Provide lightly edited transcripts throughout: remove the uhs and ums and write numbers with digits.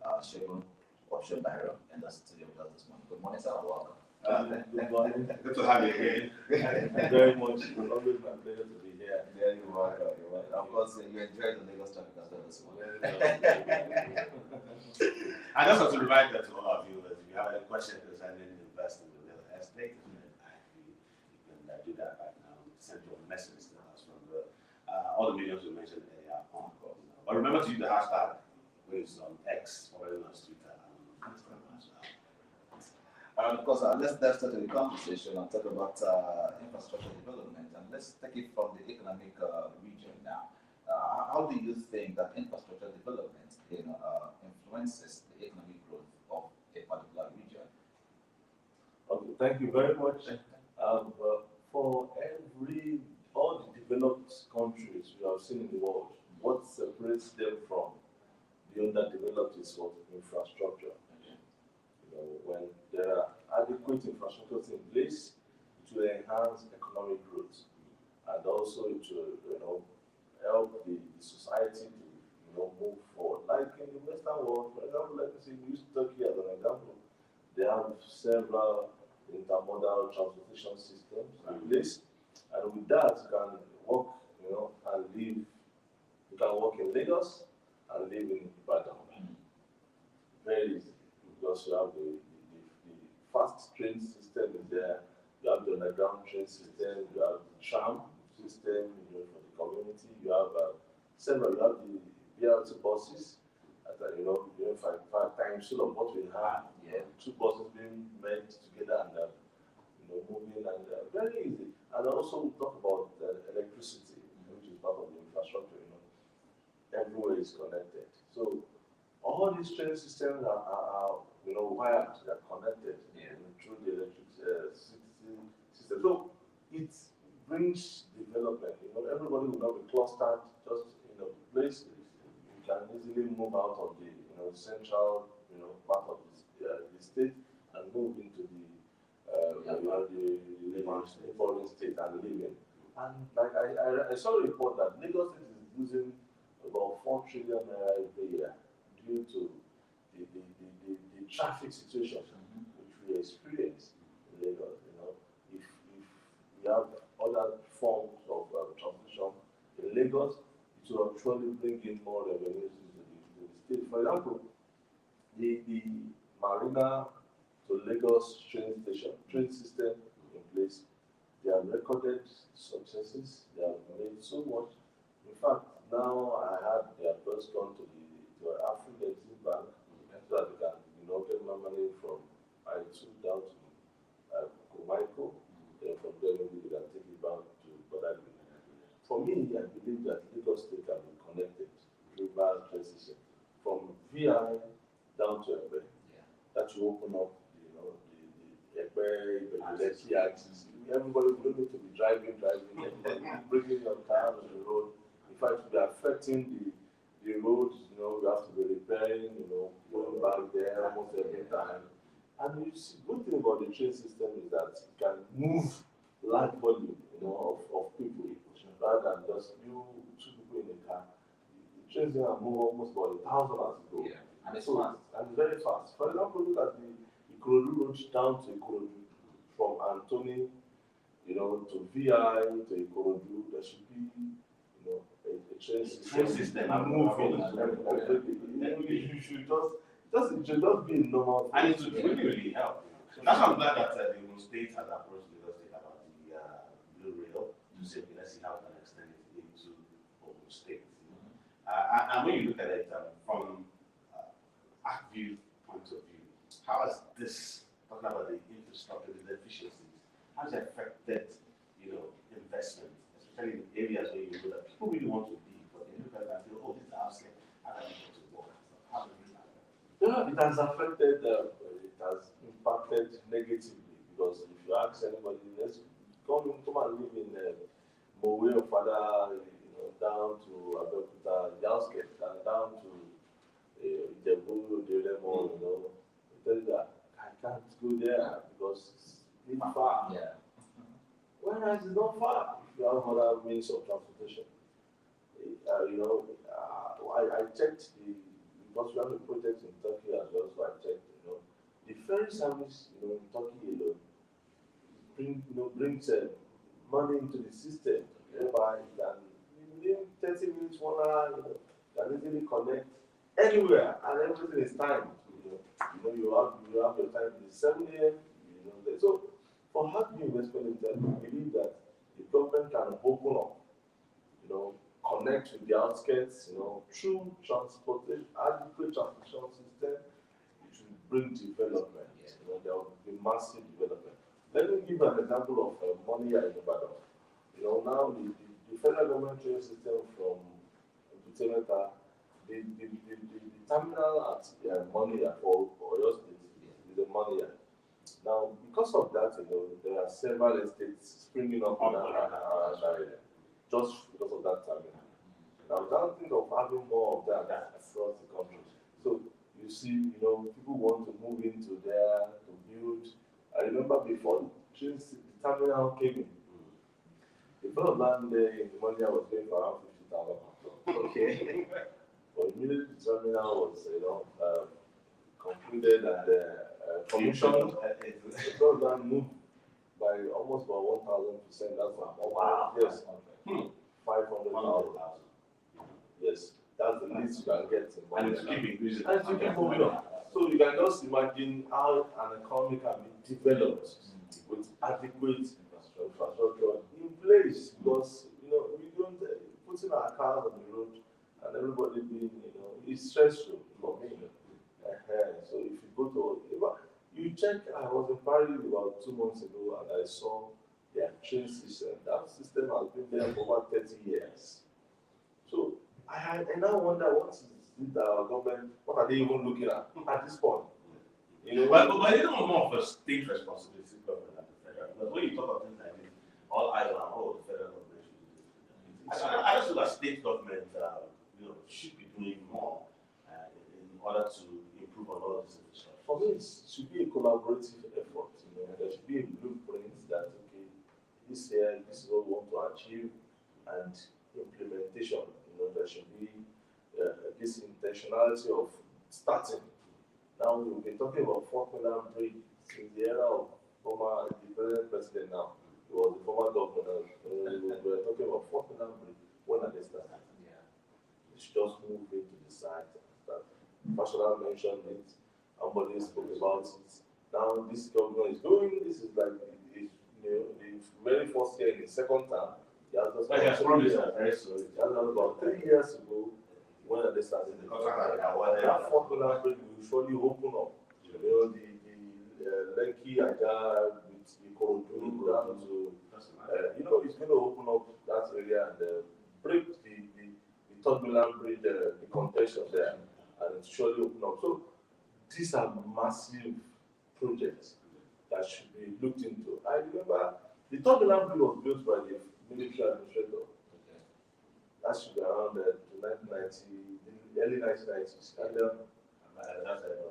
Shegun Option Byron in the studio with us this morning. Good morning, sir. Welcome. Good morning. Good to have you here. Thank you very much. It's always my pleasure to be here. Yeah, you're welcome. You're welcome. Of course, you enjoyed the Lagos traffic as well this morning. I just want to remind that to all of you that if you have any questions concerning investing in the real estate, you can do that right now. Send your message to us from all the mediums we mentioned earlier on. But remember to use the hashtag which is on X or on Twitter and Instagram as well. Of course, let's start the conversation and talk about infrastructure development, and let's take it from the economic region now. How do you think that infrastructure development influences the economic growth of a particular region? Okay, thank you very much. For all the developed countries we have seen in the world, what separates them from the underdeveloped is what infrastructure. When there are adequate infrastructures in place, it will enhance economic growth, and also it will, help the society to, move forward. Like in the Western world, for example, let me say we use Turkey as an example. They have several intermodal transportation systems in place, and with that you can work, and live. You can work in Lagos and live in Ibadan. Very easy, because you have the fast train system is there, you have the underground train system, you have the tram system for the community, you have several, you have the BRT buses that are, 5 times full of what we have. Yeah. 2 buses being merged together and moving, and very easy. And also we talk about electricity, which is part of the infrastructure. Everywhere is connected. So all these train systems are wired, they are connected through the electricity system. So it brings development. Everybody will not be clustered just in a place. You can easily move out of the central part of the state and move into the neighboring state and live in. And like I saw a report that Lagos State is losing about 4 trillion every year due to the traffic situation which we experience in Lagos. If we have other forms of transportation in Lagos, it will actually bring in more revenues to the state. For example, the Marina to Lagos train system in place, they have recorded successes. They have made so much. In fact, now I had their first gone to the African Exim Bank so that they can get my money from I2 down to Kumaiko. Then from there maybe they can take it back to Badagry. For me, I believe that Lagos State can be connected through via train system from VI down to Ebe. Yeah. That will open up the Ebe axis. Everybody will need to be driving, bringing your car on the road. In fact, we are affecting the roads, we have to be repairing, going back there almost every time. And you see, good thing about the train system is that it can move large volume, of people, rather than just 2 people in a car. The train system can move almost about 1,000 as it goes. Yeah. And it's fast. And very fast. For example, look at the Ikorodu road down to Ikorodu, from Anthony, to VI to Ikorodu. There should be, a train system moving. You should just be normal. And it would really help. That's why I'm glad that the state has approached Lagos State about the Blue Rail to say, let's see how we can extend it into Ogun State. And when you look at it from our view point of view, how has this, talking about the infrastructure, the efficiencies, how has it affected, investment, especially in areas where you know that people really want to be, but they look at it and feel, oh, this is house like, how do I get to work? How does this happen? It has affected, it has impacted negatively, because if you ask anybody, let's come and live in Mowe or Fada, down to Abeokuta, the outskirts, and down to Ijebu, Delemo, tell you that I can't go there because it's far. Yeah. Whereas it's not far if you have other means of transportation. I checked the because we have a project in Turkey as well, so I checked, the ferry service, in Turkey alone, brings money into the system, whereby you can, within 30 minutes, 1 hour, can easily connect anywhere, and everything is timed. You have your time in 7 a.m. So for having investment in that, we believe that the government can open up, connect with the outskirts, through transportation, adequate transportation system, it will bring development. There will be massive development. Let me give an example of money in Ibadan. Now the federal government train system from Butemeta, the terminal at Monia for Oyo State is the Monia. Now, because of that, there are several estates springing up in that area, just because of that terminal. Now, don't think of having more of that across the country. So, you see, people want to move into there to build. I remember before the terminal came in, the plot of land there in Monia was going for around 50,000. Okay. But immediately the terminal was, concluded and commissioned. The plot of land moved by almost about 1,000%. That's wow. Yes. 500,000. Yes. That's the least you can get in Monia. And it's keep increasing. And to keep moving on. So you can just imagine how an economy can be developed with adequate infrastructure in place, because we don't putting our cars on the road and everybody being it's stressful for me. So if you go to you check, I was in Paris about 2 months ago and I saw their train system. That system has been there for over 30 years. So I now wonder what is our government, what are they even looking at this point? But it's more of a state responsibility government than the federal. Because when you talk about things like this, all eyes are on the federal government should do this. I just feel that state government should be doing more in order to improve on all this infrastructure. For me, it should be a collaborative effort. There should be a blueprint that this year this is what we want to achieve, and implementation. There should be this intentionality of starting. Now we've been talking about Fort Milan Bridge since the era of the present president now. It was the former governor. We were talking about Fort Milan Bridge. When are they starting? Yeah. They should just move into the site and start. Fashola mentioned it. Somebody spoke about it. Now this governor is doing this is like the very first year in the second term. He has just about 3 years ago. When they started the contract, that Fort Milan Bridge will surely open up. The Lekki Aja with the Korodu down to, it's going to open up that area and break the Third Milan Bridge, the contention there, and it surely open up. So these are massive projects that should be looked into. I remember the Third Milan Bridge was built by the military administrator. That should be around the 1990, the early 1990s. And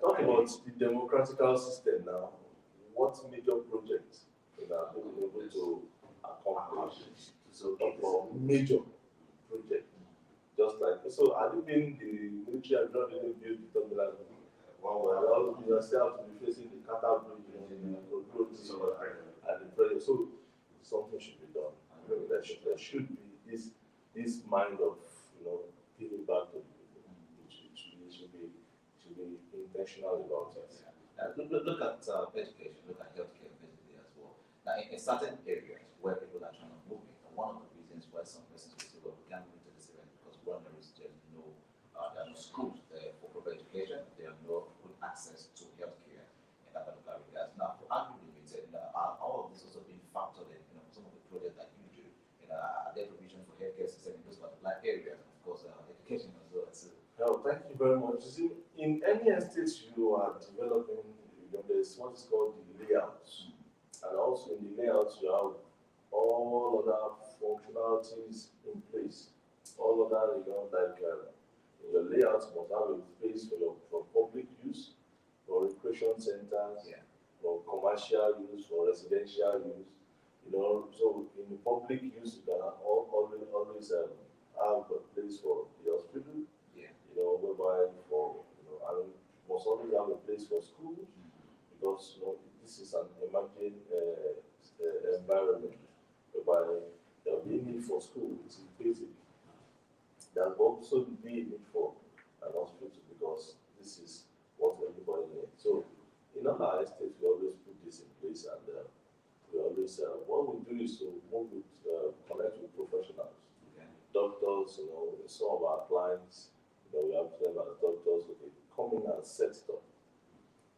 talking about the democratical system now, what major projects have been able to accomplish? So, major project, just like so. I think the military have not really built the terminal. Well, you yourself to be facing the Qatar Bridge and the road and the project. So something should be done. There should be this mind of giving back to people. It should be intentional about it. Look at education, look at healthcare basically as well. Now, in certain areas where people are trying to move it, one of the reasons why some persons will say, well, we can't move to this event because one, there is just there are no schools there for proper education, there are no good access to healthcare in that particular area. Now, for argument, all of this also being factored in, some of the projects that you do, are there provision for healthcare system in those particular areas, and of course, education as well. Well, thank you very much. You see, in any estate you are developing, there's what is called the layouts. And also in the layouts, you have all other functionalities in place. All other, your layouts must have a space for public use, for recreation centers, for commercial use, for residential use. So in the public use, you can always have a place for the hospital, whereby for must always have a place for schools because this is an emerging environment whereby there will be a need for school, which is basic. There will also be a need for an hospital because this is what everybody needs. So in our estate, we always put this in place, and we always what we do is to move with connect with professionals, doctors. Some of our clients, we have them as doctors. Okay, come in and set it up.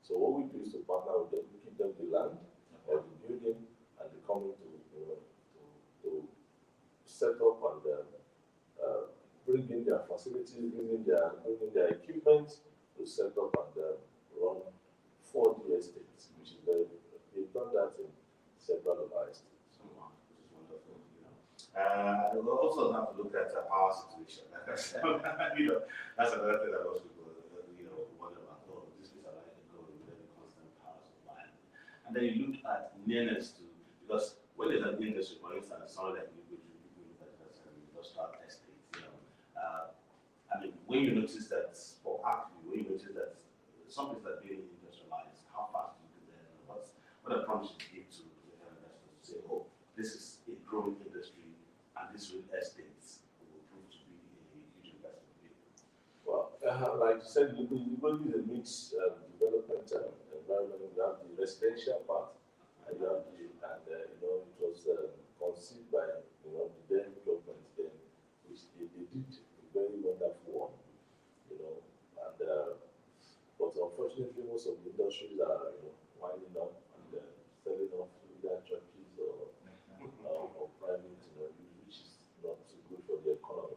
So what we do is to partner with them, we give them the land or the building, and they come in to set up and bring in their facilities, bring in their equipment to set up and run 4D estates, which is very good. They've done that in several of our estates. Which is wonderful, we also have to look at our situation. That's another thing that most people, wonder about. Oh, this is a line go with very constant power supply. And then you look at nearness to, because when there's an industry, for instance, something like you look at it as an industrial estate, when you notice that, or actually, when you notice that some places are being industrialized, how fast do you do that? What a promise you give to the investors to say, oh, this is a growing industry, and this real estate will prove to be a huge investment. Well, like you said, you will use a mixed development environment. You have the residential part, and you have it was conceived by the then government then, which they did a very wonderful one, but unfortunately most of the industries are winding up and selling off either churches or private, which is not so good for the economy,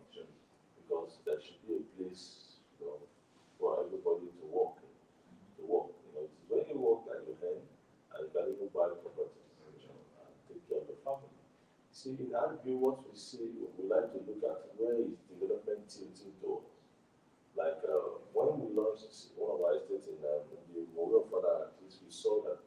because there should be a place for everybody to work. It's when you work that you earn and you can even buy properties and take care of your family. See, in our view, what we see, we like to look at where is development tilting towards. Like when we launched one of our estates in the Moyo Father, at least we saw that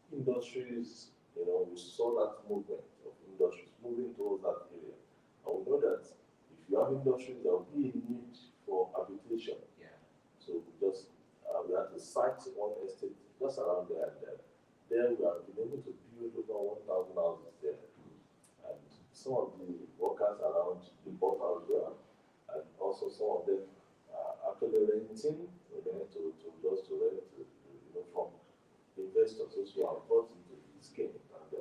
industries, we saw that movement of industries moving towards that area. And we know that if you have industries, there will be a need for habitation. Yeah. So we had to site one estate just around there, and there we have been able to build over 1,000 houses there. And some of the workers around the bought house well, and also some of them actually renting, to rent, from investors who are brought into this game. And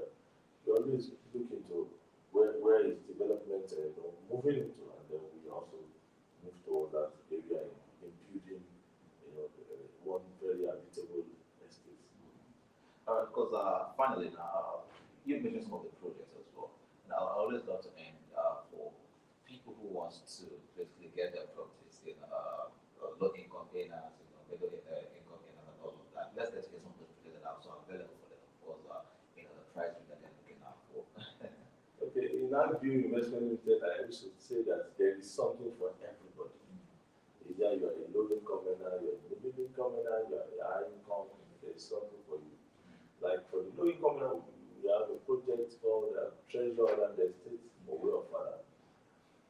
we always look into where is development moving into, and then we also move toward that area in building, one very habitable estate. Because finally now, you mentioned some of the projects as well. And I always love to end for people who want to basically get their properties in low-income earners, middle income earners, and all of that. Let's get some of the projects that are also available for them, because the price that they're looking out for. Okay, in our view, investment limited, I used to say that there is something for everybody. Either you're a low-income earner, you're a middle-income earner, you're a high-income, there is something for you. Like for the low-income earner, we have a project called Treasure Island Estate, Mowe of Father.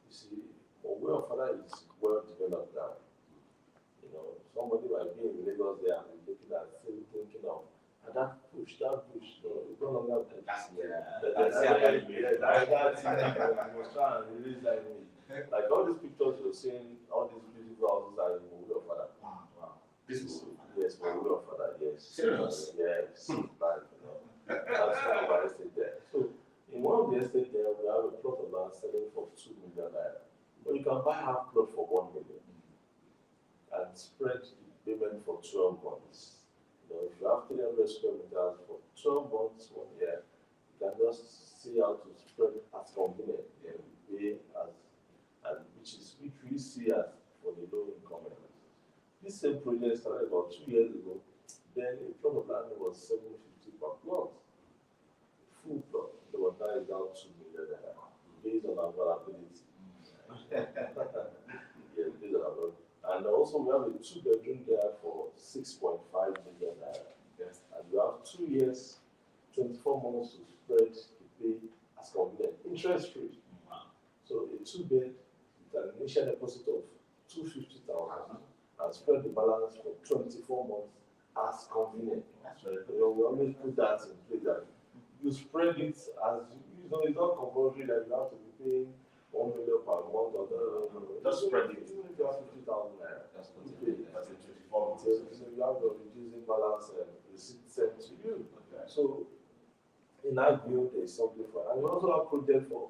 You see, Mowe of Father is well developed now. Somebody might be in Lagos there and looking at still thinking of that bush, it's no longer That's was trying to release that image. Like all these pictures you're seeing, all these beautiful houses are in Mowe of Father. Wow. This is Yes, Mowe of Father, yes. Serious? Yes, that's one of our estate there. So in one of the estate there, we have a plot of land selling for 2 million naira. But you can buy half plot for 1 million. And spread the payment for 12 months. If you have 300 square meters for 12 months, 1 year, you can just see how to spread it as convenient. Pay and which we see as for the low income earners. This same project started about 2 years ago. Then a plot of land was 750 per plot. Full plot. The one now is down 2 million based on availability. Yes, based on availability. And also we have a 2-bedroom there for 6.5 million naira. Yes. And you have 2 years, 24 months to spread the pay as convenient, interest free. So a 2-bed with an initial deposit of 250,000 and spread the balance for 24 months as convenient. That's very good. You know, we always put that in place that you spread it as you know, it's not compulsory that you have to be paying 1 million per month or no. Just spread it. Even if you have 50,000 naira, That's you good. pay. That's in 24 months. So you have the reducing balance receipt sent to you. Okay. So in that view, there is something for, and we also have project for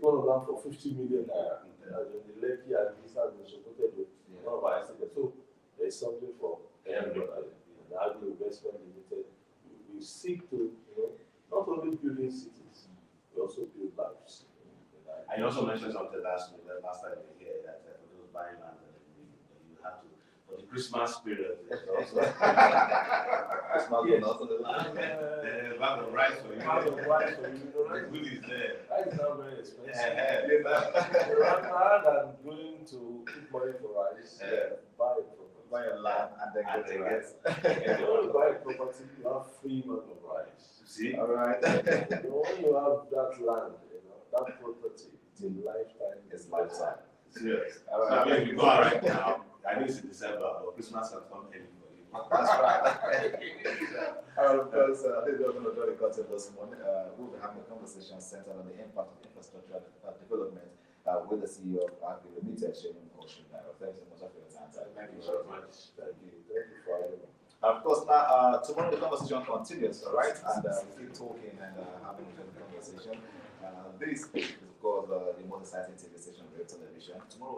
one of them for 50 million naira. As in the Lekki and this has been supported with one of our estimates. So there is something for everybody. The Agri Investment Limited, we seek to, you know, not only building cities, we also build lives. And you also mentioned something last time you were here that for those buying land, you have to, for the Christmas period, it's also Christmas is not on the line. the bag of rice for you. The food is there. That is not very expensive. Yeah. Rather than going to put money for rice, buy a property. Buy a land and then And get then to rice. When you buy a property, you have free money of rice. See? All right. You know, when you have that land, you know, that property, it's a lifetime. It's lifetime. Serious. All So I right. mean, if you go out right now, I know it's in December, but Christmas has come early for you. That's right. Of course, I think we're going to draw the curtain this morning. We'll be having a conversation centered on the impact of infrastructure development with the CEO of Agri Limited, Shane Ocean. Thanks so much for your time. Thank you very much. Thank you. Thank you for having me. Of course, now tomorrow the conversation continues, all right? And we keep talking and having a good conversation. This is, of course, the most exciting TV station on Rave Television. Tomorrow.